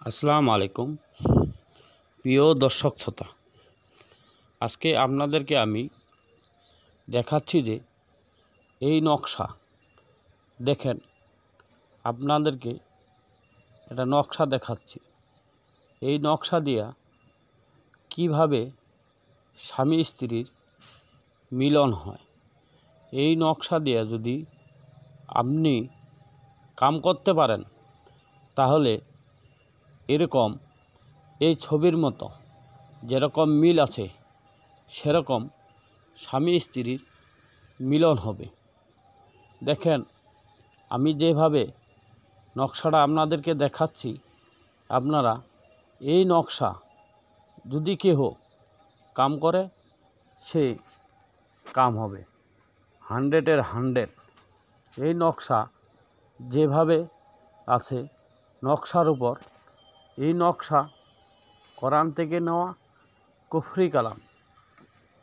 আসসালামু আলাইকুম প্রিয় দর্শক শ্রোতা, আজকে আপনাদেরকে আমি দেখাচ্ছি যে এই নকশা দেখেন। আপনাদেরকে একটা নকশা দেখাচ্ছি। এই নকশা দিয়া কিভাবে স্বামী স্ত্রীর মিলন হয়। এই নকশা দিয়া যদি আপনি কাম করতে পারেন তাহলে এরকম এই ছবির মতো যেরকম মিল আছে সেরকম স্বামী স্ত্রীর মিলন হবে। দেখেন, আমি যেভাবে নকশাটা আপনাদেরকে দেখাচ্ছি, আপনারা এই নকশা যদি কেহ কাম করে সে কাম হবে 100-এর 100। এই নকশা যেভাবে আছে নকশার উপর, এই নকশা কোরআন থেকে নেওয়া, কুফরি কালাম,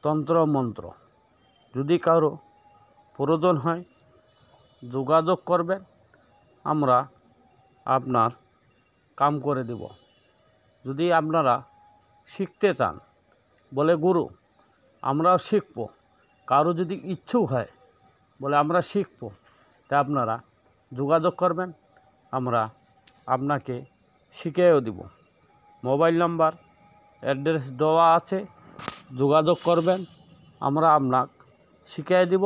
তন্ত্র মন্ত্র। যদি কারো প্রয়োজন হয় যোগাযোগ করবেন, আমরা আপনার কাম করে দেব। যদি আপনারা শিখতে চান, বলে গুরু আমরাও শিখব, কারো যদি ইচ্ছুক হয় বলে আমরা শিখব, তা আপনারা যোগাযোগ করবেন, আমরা আপনাকে শিখিয়েও দিব। মোবাইল নাম্বার অ্যাড্রেস দেওয়া আছে, যোগাযোগ করবেন, আমরা আপনাকে শিখিয়ে দিব।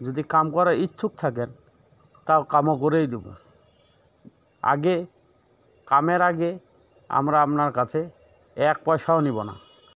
যদি কাম করার ইচ্ছুক থাকেন তাও কামও করেই দেব। কামের আগে আমরা আপনার কাছে 1 পয়সাও নিব না।